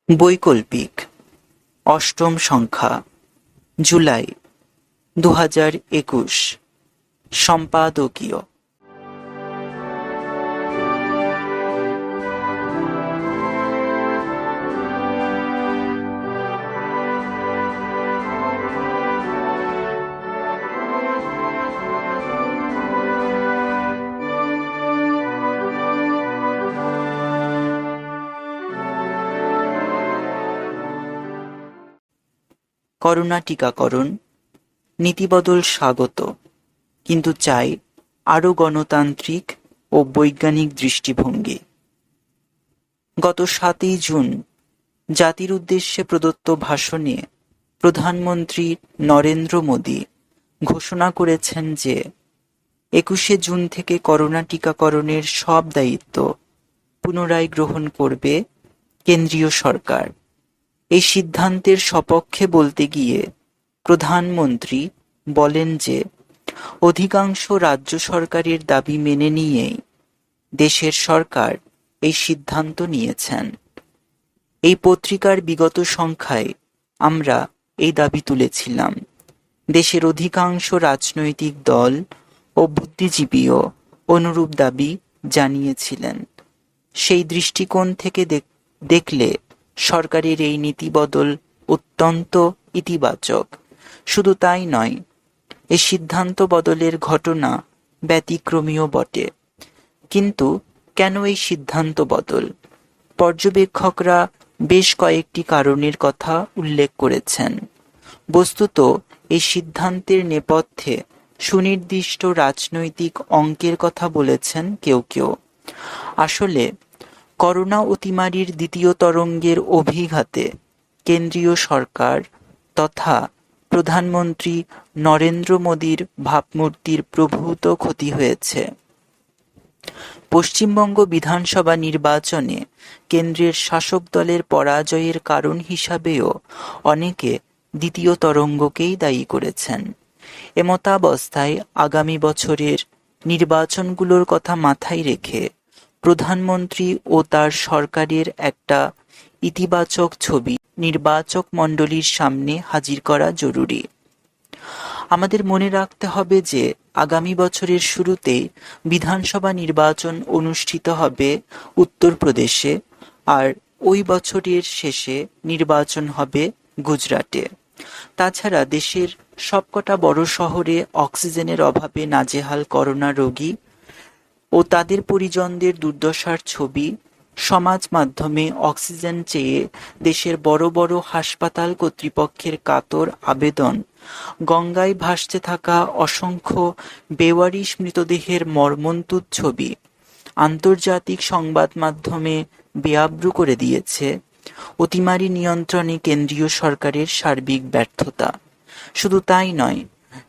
বৈকল্পিক, অষ্টম সংখ্যা, জুলাই 2021, সম্পাদকীয়। করোনা টিকাকরণ নীতিবদল স্বাগত, কিন্তু চাই আরও গণতান্ত্রিক ও বৈজ্ঞানিক দৃষ্টিভঙ্গি। গত 7ই জুন জাতির উদ্দেশ্যে প্রদত্ত ভাষণে প্রধানমন্ত্রী নরেন্দ্র মোদী ঘোষণা করেছেন যে 21শে জুন থেকে করোনা টিকাকরণের সব দায়িত্ব পুনরায় গ্রহণ করবে কেন্দ্রীয় সরকার। এই সিদ্ধান্তের সপক্ষে বলতে গিয়ে প্রধানমন্ত্রী বলেন যে অধিকাংশ রাজ্য সরকারের দাবি মেনে নিয়েই দেশের সরকার এই সিদ্ধান্ত নিয়েছেন। এই পত্রিকার বিগত সংখ্যায় আমরা এই দাবি তুলেছিলাম। দেশের অধিকাংশ রাজনৈতিক দল ও বুদ্ধিজীবীও অনুরূপ দাবি জানিয়েছিলেন। সেই দৃষ্টিকোণ থেকে দেখলে সরকারের এই নীতিবদল অত্যন্ত ইতিবাচক। শুধু তাই নয়, এই সিদ্ধান্ত বদলের ঘটনা ব্যতিক্রমীও বটে। কিন্তু কেন এই সিদ্ধান্ত বদল? পর্যবেক্ষকরা বেশ কয়েকটি কারণের কথা উল্লেখ করেছেন। বস্তুত এই সিদ্ধান্তের নেপথ্যে সুনির্দিষ্ট রাজনৈতিক অঙ্কের কথা বলেছেন কেউ কেউ। আসলে করোনা অতিমারির দ্বিতীয় তরঙ্গের অভিঘাতে কেন্দ্রীয় সরকার তথা প্রধানমন্ত্রী নরেন্দ্র মোদীর ভাবমূর্তির প্রভূত ক্ষতি হয়েছে। পশ্চিমবঙ্গ বিধানসভা নির্বাচনে কেন্দ্রের শাসক দলের পরাজয়ের কারণ হিসাবেও অনেকে দ্বিতীয় তরঙ্গকেই দায়ী করেছেন। এমতাবস্থায় আগামী বছরের নির্বাচনগুলোর কথা মাথায় রেখে প্রধানমন্ত্রী ও তার সরকারের একটা ইতিবাচক ছবি নির্বাচক মণ্ডলীর সামনে হাজির করা জরুরি। আমাদের মনে রাখতে হবে যে আগামী বছরের শুরুতেই বিধানসভা নির্বাচন অনুষ্ঠিত হবে উত্তরপ্রদেশে, আর ওই বছরের শেষে নির্বাচন হবে গুজরাটে। তাছাড়া দেশের সবকটা বড় শহরে অক্সিজেনের অভাবে নাজেহাল করোনা রোগী ও তাদের পরিজনদের দুর্দশার ছবি সমাজ মাধ্যমে অক্সিজেন চেয়ে দেশের বড় বড় হাসপাতাল কর্তৃপক্ষের কাতর আবেদন, গঙ্গায় ভাসতে থাকা অসংখ্য বেওয়ারিশ মৃতদেহের মর্মন্তুদ ছবি আন্তর্জাতিক সংবাদ মাধ্যমে বেআব্রু করে দিয়েছে অতিমারি নিয়ন্ত্রণে কেন্দ্রীয় সরকারের সার্বিক ব্যর্থতা। শুধু তাই নয়,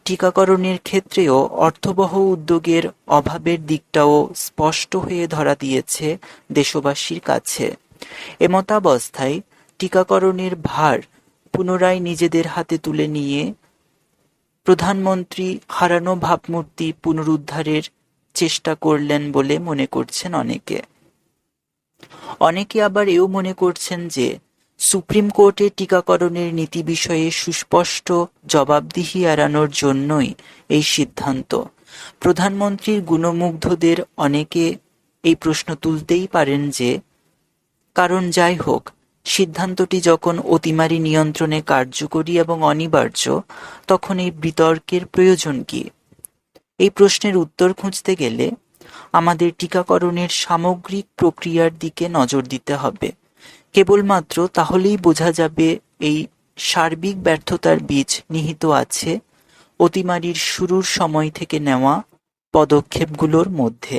টিকাকরণের ক্ষেত্রেও অর্থবহ উদ্যোগের অভাবের দিকটাও স্পষ্ট হয়ে ধরা দিয়েছে দেশবাসীর কাছে। এমতাবস্থায় টিকাকরণের ভার পুনরায় নিজেদের হাতে তুলে নিয়ে প্রধানমন্ত্রী হারানো ভাবমূর্তি পুনরুদ্ধারের চেষ্টা করলেন বলে মনে করছেন অনেকে। অনেকে আবার এও মনে করছেন যে সুপ্রিম কোর্টে টিকাকরণের নীতি বিষয়ে সুস্পষ্ট জবাবদিহি এড়ানোর জন্যই এই সিদ্ধান্ত। প্রধানমন্ত্রীর গুণমুগ্ধদের অনেকে এই প্রশ্ন তুলতেই পারেন যে, কারণ যাই হোক, সিদ্ধান্তটি যখন অতিমারি নিয়ন্ত্রণে কার্যকরী এবং অনিবার্য, তখন এই বিতর্কের প্রয়োজন কি? এই প্রশ্নের উত্তর খুঁজতে গেলে আমাদের টিকাকরণের সামগ্রিক প্রক্রিয়ার দিকে নজর দিতে হবে। কেবলমাত্র তাহলেই বোঝা যাবে এই সার্বিক ব্যর্থতার বীজ নিহিত আছে অতিমারির শুরুর সময় থেকে নেওয়া পদক্ষেপগুলোর মধ্যে।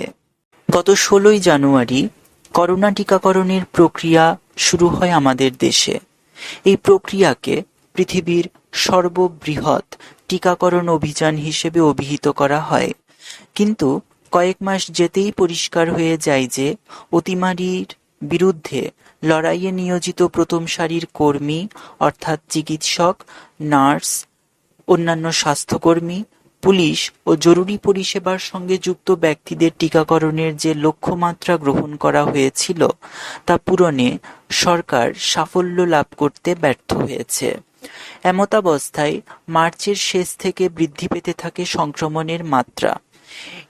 গত 16ই জানুয়ারি করোনা টিকাকরণের প্রক্রিয়া শুরু হয় আমাদের দেশে। এই প্রক্রিয়াকে পৃথিবীর সর্ববৃহৎ টিকাকরণ অভিযান হিসেবে অভিহিত করা হয়। কিন্তু কয়েক মাস যেতেই পরিষ্কার হয়ে যায় যে অতিমারির বিরুদ্ধে লড়াইয়ে নিয়োজিত প্রথম সারির কর্মী অর্থাৎ চিকিৎসক, নার্স, অন্যান্য স্বাস্থ্যকর্মী পুলিশ ও জরুরি পরিষেবার সঙ্গে যুক্ত ব্যক্তিদের টিকাকরণের যে লক্ষ্যমাত্রা গ্রহণ করা হয়েছিল তা পূরণে সরকার সাফল্য লাভ করতে ব্যর্থ হয়েছে। এমতাবস্থায় মার্চের শেষ থেকে বৃদ্ধি পেতে থাকে সংক্রমণের মাত্রা।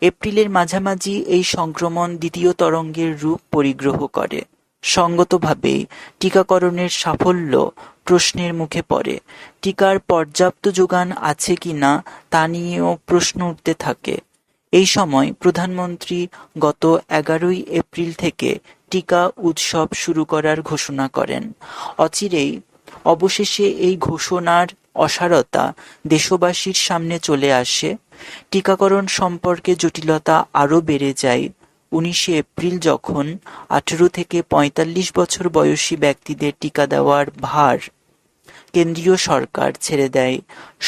এপ্রিলের মাঝামাঝি এই সংক্রমণ দ্বিতীয় তরঙ্গের রূপ পরিগ্রহ করে। সঙ্গতভাবেই টিকাকরণের সাফল্য প্রশ্নের মুখে পড়ে। টিকার পর্যাপ্ত যোগান আছে কিনা তা নিয়েও প্রশ্ন উঠতে থাকে। এই সময় প্রধানমন্ত্রী গত 11 এপ্রিল থেকে টিকা উৎসব শুরু করার ঘোষণা করেন। অচিরেই অবশেষে এই ঘোষণার অসারতা দেশবাসীর সামনে চলে আসে। টিকাকরণ সম্পর্কে জটিলতা আরও বেড়ে যায় 19 এপ্রিল যখন 18 থেকে 45 বছর বয়সী ব্যক্তিদের টিকা দেওয়ার ভার কেন্দ্রীয় সরকার ছেড়ে দেয়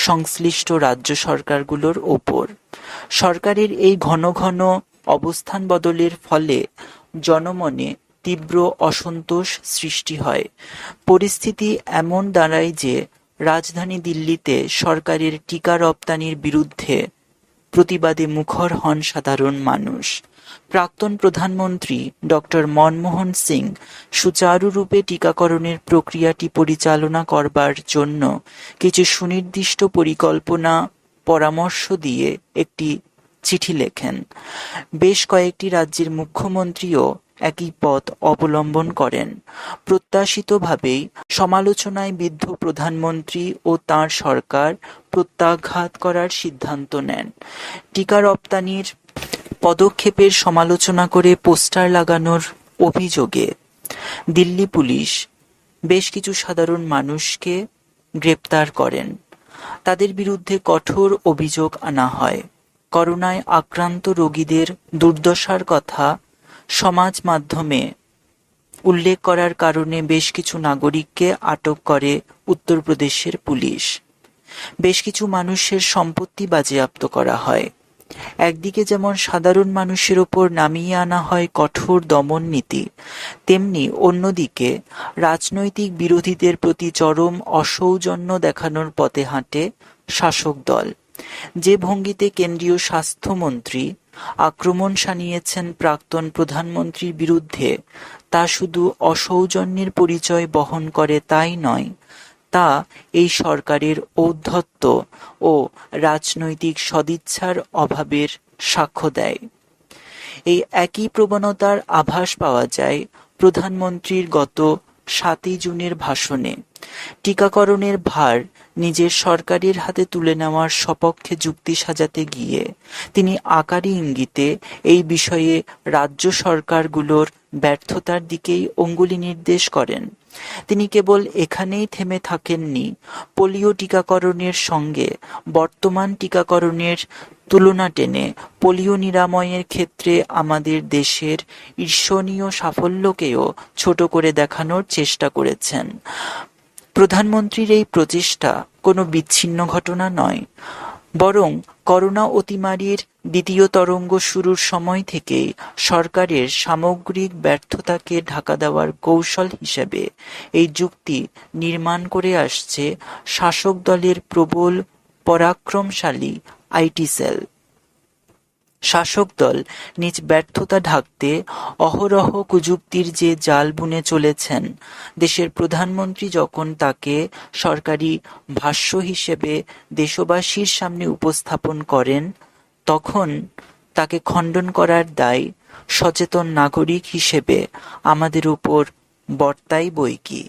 সংশ্লিষ্ট রাজ্য সরকারগুলোর ওপর। সরকারের এই ঘন ঘন অবস্থান বদলের ফলে জনমনে তীব্র অসন্তোষ সৃষ্টি হয়। পরিস্থিতি এমন দাঁড়ায় যে রাজধানী দিল্লিতে সরকারের টিকা রপ্তানির বিরুদ্ধে প্রতিবাদে মুখর হন সাধারণ মানুষ। প্রাক্তন প্রধানমন্ত্রী ডক্টর মনমোহন সিং সুচারুরূপে টিকাকরণের প্রক্রিয়াটি পরিচালনা করবার জন্য কিছু সুনির্দিষ্ট পরিকল্পনা পরামর্শ দিয়ে একটি চিঠি লেখেন। বেশ কয়েকটি রাজ্যের মুখ্যমন্ত্রীও একই পথ অবলম্বন করেন। প্রত্যাশিতভাবেই সমালোচনায় বিদ্ধ প্রধানমন্ত্রী ও তাঁর সরকার প্রত্যাঘাত করার সিদ্ধান্ত নেন। টিকা রপ্তানির পদক্ষেপের সমালোচনা করে পোস্টার লাগানোর অভিযোগে দিল্লি পুলিশ বেশ কিছু সাধারণ মানুষকে গ্রেপ্তার করেন। তাদের বিরুদ্ধে কঠোর অভিযোগ আনা হয়। করোনায় আক্রান্ত রোগীদের দুর্দশার কথা সমাজ মাধ্যমে উল্লেখ করার কারণে বেশ কিছু নাগরিককে আটক করে উত্তরপ্রদেশের পুলিশ। বেশ কিছু মানুষের সম্পত্তি বাজেয়াপ্ত করা হয়। একদিকে যেমন সাধারণ মানুষের ওপর নামিয়ে আনা হয় কঠোর দমন নীতি, তেমনি অন্যদিকে রাজনৈতিক বিরোধীদের প্রতি চরম অসৌজন্য দেখানোর পথে হাঁটে শাসক দল। যে ভঙ্গিতে কেন্দ্রীয় স্বাস্থ্যমন্ত্রী আক্রমণ শানিয়েছেন প্রাক্তন প্রধানমন্ত্রীর বিরুদ্ধে, তা শুধু অসৌজন্যের পরিচয় বহন করে তাই নয়, তা এই সরকারের ঔদ্ধত্য ও রাজনৈতিক সদিচ্ছার অভাবের সাক্ষ্য দেয়। এই একই প্রবণতার আভাস পাওয়া যায় প্রধানমন্ত্রীর গত 7 জুনের ভাষণে। টিকাকরণের ভার নিজের সরকারের হাতে তুলে নেওয়ার সপক্ষে যুক্তি সাজাতে গিয়ে তিনি আকারী ইঙ্গিতে এই বিষয়ে রাজ্য সরকারগুলোর ব্যর্থতার দিকেই অঙ্গুলি নির্দেশ করেন। তিনি কেবল এখানেই থেমে থাকেননি, পোলিও টিকাকরণের সঙ্গে বর্তমান টিকাকরণের তুলনা টেনে পোলিও নিরাময়ের ক্ষেত্রে আমাদের দেশের ঈর্ষণীয় সাফল্যকেও ছোট করে দেখানোর চেষ্টা করেছেন। প্রধানমন্ত্রীর এই প্রচেষ্টা কোনো বিচ্ছিন্ন ঘটনা নয়, বরং করোনা অতিমারির দ্বিতীয় তরঙ্গ শুরুর সময় থেকেই সরকারের সামগ্রিক ব্যর্থতাকে ঢাকা দেওয়ার কৌশল হিসেবে এই যুক্তি নির্মাণ করে আসছে শাসক দলের প্রবল পরাক্রমশালী আইটি সেল। শাসক দল নিজ ব্যর্থতা ঢাকতে অহরহ কুযুক্তির যে জাল বুনে চলেছেন, দেশের প্রধানমন্ত্রী যখন তাকে সরকারি ভাষ্য হিসেবে দেশবাসীর সামনে উপস্থাপন করেন, তখন তাকে খণ্ডন করার দায় সচেতন নাগরিক হিসেবে আমাদের উপর বর্তায় বৈকি।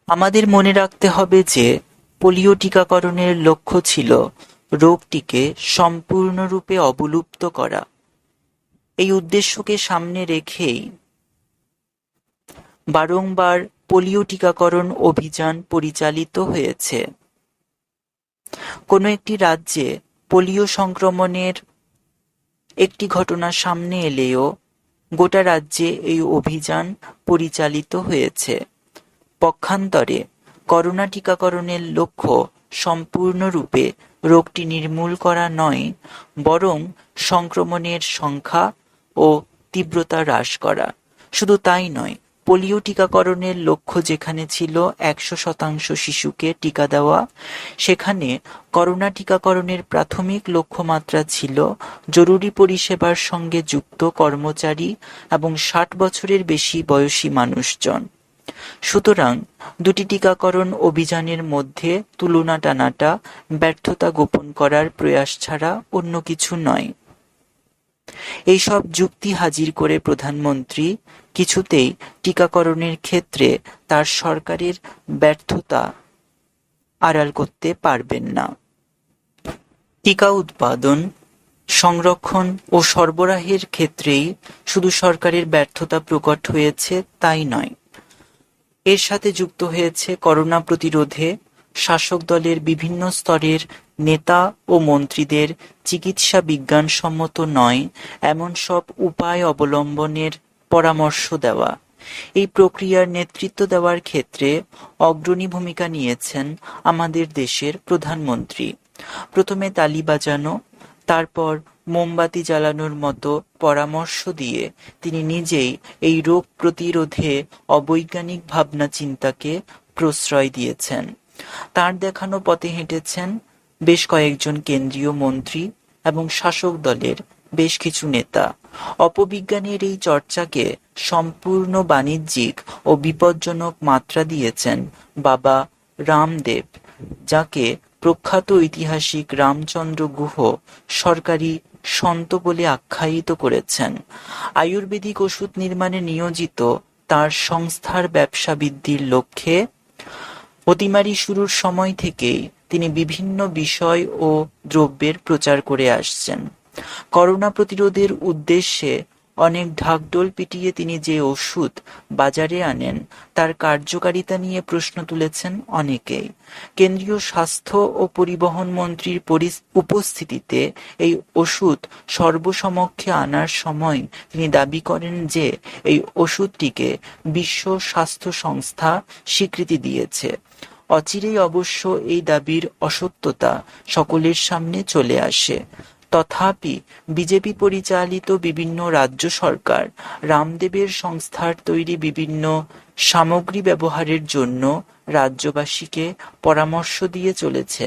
আমাদের মনে রাখতে হবে যে পোলিও টিকাকরণের লক্ষ্য ছিল রোগটিকে সম্পূর্ণরূপে অবলুপ্ত করা। এই উদ্দেশ্যকে সামনে রেখেই বারংবার পোলিও টিকাকরণ অভিযান পরিচালিত হয়েছে। কোনো একটি রাজ্যে পোলিও সংক্রমণের একটি ঘটনা সামনে এলেও গোটা রাজ্যে এই অভিযান পরিচালিত হয়েছে। পক্ষান্তরে করোনা টিকাকরণের লক্ষ্য সম্পূর্ণরূপে রোগটি নির্মূল করা নয়, বরং সংক্রমণের সংখ্যা ও তীব্রতা হ্রাস করা। শুধু তাই নয়, পোলিও টিকাকরণের লক্ষ্য যেখানে ছিল 100% শিশুকে টিকা দেওয়া, সেখানে করোনা টিকাকরণের প্রাথমিক লক্ষ্যমাত্রা ছিল জরুরি পরিষেবার সঙ্গে যুক্ত কর্মচারী এবং 60 বছরের বেশি বয়সী মানুষজন। সুতরাং দুটি টিকাকরণ অভিযানের মধ্যে তুলনা টানাটা ব্যর্থতা গোপন করার প্রয়াস ছাড়া অন্য কিছু নয়। এইসব যুক্তি হাজির করে প্রধানমন্ত্রী কিছুতেই টিকাকরণের ক্ষেত্রে তার সরকারের ব্যর্থতা আড়াল করতে পারবেন না। টিকা উৎপাদন, সংরক্ষণ ও সরবরাহের ক্ষেত্রেই শুধু সরকারের ব্যর্থতা প্রকট হয়েছে তাই নয়, এর সাথে যুক্ত হয়েছে করোনা প্রতিরোধে শাসক দলের বিভিন্ন স্তরের নেতা ও মন্ত্রীদের চিকিৎসা বিজ্ঞানসম্মত নয় এমন সব উপায় অবলম্বনের পরামর্শ দেওয়া। এই প্রক্রিয়ার নেতৃত্ব দেওয়ার ক্ষেত্রে অগ্রণী ভূমিকা নিয়েছেন আমাদের দেশের প্রধানমন্ত্রী। প্রথমে তালি বাজানো, তারপর মোমবাতি জ্বালানোর মতো পরামর্শ দিয়ে তিনি নিজেই এই রোগ প্রতিরোধে অবৈজ্ঞানিক ভাবনা চিন্তাকে প্রশ্রয় দিয়েছেন। তার দেখানো পথে হেঁটেছেন বেশ কয়েকজন কেন্দ্রীয় মন্ত্রী এবং শাসক দলের বেশ কিছু নেতা। অপবিজ্ঞানের এই চর্চাকে সম্পূর্ণ বাণিজ্যিক ও বিপজ্জনক মাত্রা দিয়েছেন বাবা রামদেব, যাকে প্রখ্যাত ঐতিহাসিক রামচন্দ্র গুহ সরকারি সন্ত বলে আখ্যায়িত করেছেন। আয়ুর্বেদিক ওষুধ নির্মাণে নিয়োজিত তার সংস্থার ব্যবসা বৃদ্ধির লক্ষ্যে অতিমারি শুরুর সময় থেকেই তিনি বিভিন্ন বিষয় ও দ্রব্যের প্রচার করে আসছেন। করোনা প্রতিরোধের উদ্দেশ্যে অনেক ঢাকঢোল পিটিয়ে তিনি যে ওষুধ বাজারে আনেন তার কার্যকারিতা নিয়ে প্রশ্ন তুলেছেন অনেকেই। কেন্দ্রীয় স্বাস্থ্য ও পরিবহন মন্ত্রীর উপস্থিতিতে এই ওষুধ সর্বসমক্ষে আনার সময় তিনি দাবি করেন যে এই ওষুধটিকে বিশ্ব স্বাস্থ্য সংস্থা স্বীকৃতি দিয়েছে। অচিরেই অবশ্য এই দাবির অসত্যতা সকলের সামনে চলে আসে। তথাপি বিজেপি পরিচালিত বিভিন্ন রাজ্য সরকার রামদেবের সংস্থার তৈরি বিভিন্ন সামগ্রী ব্যবহারের জন্য রাজ্যবাসীকে পরামর্শ দিয়ে চলেছে।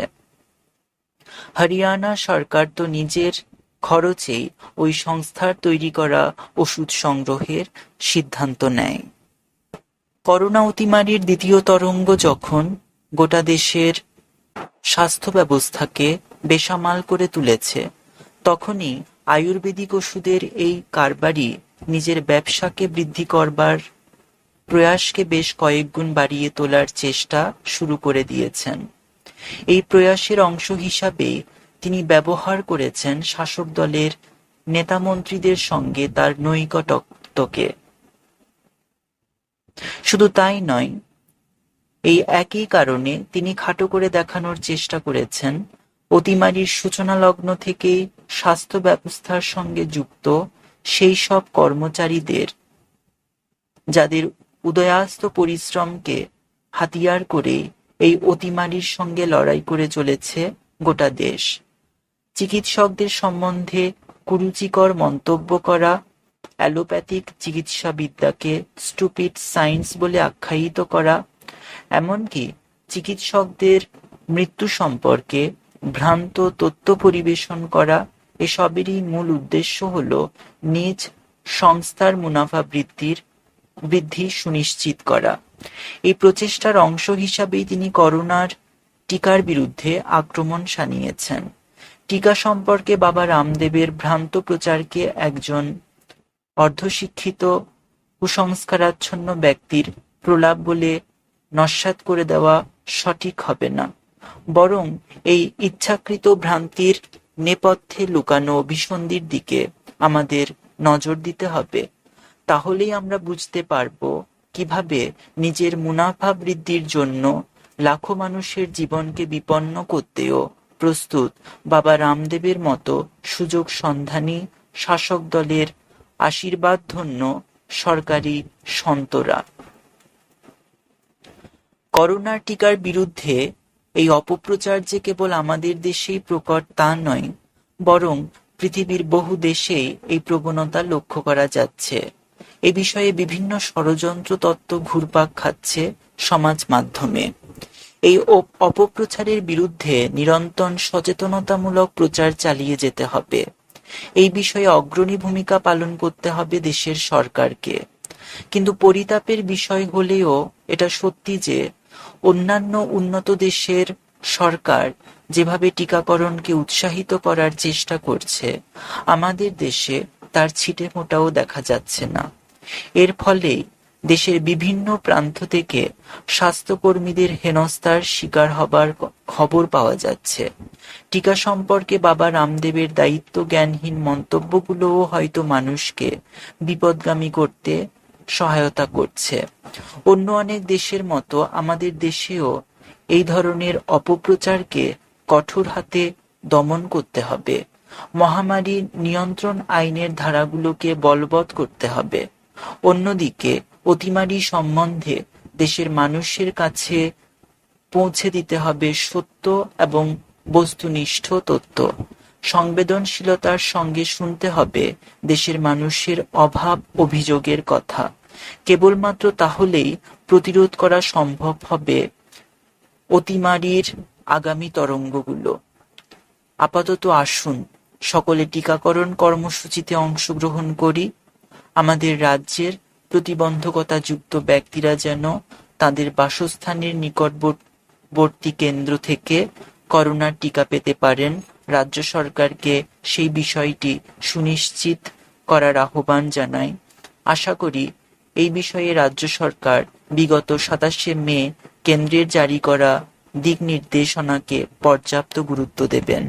হরিয়ানা সরকার তো নিজের খরচেই ওই সংস্থার তৈরি করা ওষুধ সংগ্রহের সিদ্ধান্ত নেয়। করোনা অতিমারির দ্বিতীয় তরঙ্গ যখন গোটা দেশের স্বাস্থ্য ব্যবস্থাকে বেসামাল করে তুলেছে, তখনই আয়ুর্বেদিক ওষুধের এই কারবারি নিজের ব্যবসাকে বৃদ্ধি করবার প্রয়াসকে বেশ কয়েক গুণ বাড়িয়ে তোলার চেষ্টা শুরু করে দিয়েছেন। এই প্রয়াসের অংশ হিসাবে তিনি ব্যবহার করেছেন শাসক দলের নেতামন্ত্রীদের সঙ্গে তার নৈকট্যকে। শুধু তাই নয়, এই একই কারণে তিনি খাটো করে দেখানোর চেষ্টা করেছেন অতিমারির সূচনা লগ্ন থেকেই স্বাস্থ্য ব্যবস্থার সঙ্গে যুক্ত সেই সব কর্মচারীদের যাদের উদয়াস্ত পরিশ্রমকে হাতিয়ার করে এই অতিমারির সঙ্গে লড়াই করে চলেছে গোটা দেশ। চিকিৎসকদের সম্বন্ধে কুরুচিকর মন্তব্য করা, অ্যালোপ্যাথিক চিকিৎসাবিদ্যাকে স্টুপিড সায়েন্স বলে আখ্যায়িত করা, এমনকি চিকিৎসকদের মৃত্যু সম্পর্কে ভ্রান্ত তথ্য পরিবেশন করা, এসবেরই মূল উদ্দেশ্য হল নিজ সংস্থার মুনাফা বৃদ্ধি সুনিশ্চিত করা। এই প্রচেষ্টার অংশ হিসাবেই তিনি করোনার টিকার বিরুদ্ধে আক্রমণ শানিয়েছেন। টিকা সম্পর্কে বাবা রামদেবের ভ্রান্ত প্রচারকে একজন অর্ধশিক্ষিত কুসংস্কারাচ্ছন্ন ব্যক্তির প্রলাপ বলে নস্যাৎ করে দেওয়া সঠিক হবে না, বরং এই ইচ্ছাকৃত ভ্রান্তির নেপথ্যে লুকানো অভিসন্ধির দিকে আমাদের নজর দিতে হবে। তাহলেই আমরা বুঝতে পারব কিভাবে নিজের মুনাফা বৃদ্ধির জন্য লাখো মানুষের জীবনকে বিপন্ন করতেও প্রস্তুত বাবা রামদেবের মতো সুযোগ সন্ধানী শাসক দলের আশীর্বাদধন্য সরকারি সন্তরা। করোনার টিকার বিরুদ্ধে এই অপপ্রচার যে কেবল আমাদের দেশেই প্রকট তা নয়, বরং পৃথিবীর বহু দেশেই এই প্রবণতা লক্ষ্য করা যাচ্ছে। এ বিষয়ে বিভিন্ন ষড়যন্ত্র তত্ত্ব ঘুরপাক খাচ্ছে সমাজ মাধ্যমে। এই অপপ্রচারের বিরুদ্ধে নিরন্তর সচেতনতামূলক প্রচার চালিয়ে যেতে হবে। এই বিষয়ে অগ্রণী ভূমিকা পালন করতে হবে দেশের সরকারকে। কিন্তু পরিতাপের বিষয় হলেও এটা সত্যি যে অন্যান্য উন্নত দেশের সরকার যেভাবে টিকাকরণকে উৎসাহিত করার চেষ্টা করছে, আমাদের দেশে তার ছিটেফোঁটাও দেখা যাচ্ছে না। এর ফলে দেশের বিভিন্ন প্রান্ত থেকে স্বাস্থ্যকর্মীদের হেনস্থার শিকার হবার খবর পাওয়া যাচ্ছে। টিকা সম্পর্কে বাবা রামদেবের দায়িত্ব জ্ঞানহীন মন্তব্যগুলোও হয়তো মানুষকে বিপদগামী করতে সহায়তা করছে। অন্য অনেক দেশের মতো আমাদের দেশেও এই ধরনের অপপ্রচারকে কঠোর হাতে দমন করতে হবে। মহামারী নিয়ন্ত্রণ আইনের ধারাগুলোকে বলবৎ করতে হবে। অন্যদিকে অতিমারি সম্বন্ধে দেশের মানুষের কাছে পৌঁছে দিতে হবে সত্য এবং বস্তুনিষ্ঠ তথ্য। সংবেদনশীলতার সঙ্গে শুনতে হবে দেশের মানুষের অভাব অভিযোগের কথা। কেবলমাত্র তাহলেই প্রতিরোধ করা সম্ভব হবে অতিমারির আগামী তরঙ্গগুলো। আপাতত আসুন সকলে টিকাকরণ কর্মসূচিতে অংশগ্রহণ করি। আমাদের রাজ্যের প্রতিবন্ধকতাযুক্ত ব্যক্তিরা যেন তাদের বাসস্থানের নিকটবর্তী কেন্দ্র থেকে করোনার টিকা পেতে পারেন, রাজ্য সরকারকে সেই বিষয়টি সুনিশ্চিত করার আহ্বান জানাই। আশা করি এই বিষয়ে রাজ্য সরকার বিগত 27শে মে কেন্দ্রের জারি করা দিক নির্দেশনাকে পর্যাপ্ত গুরুত্ব দেবেন।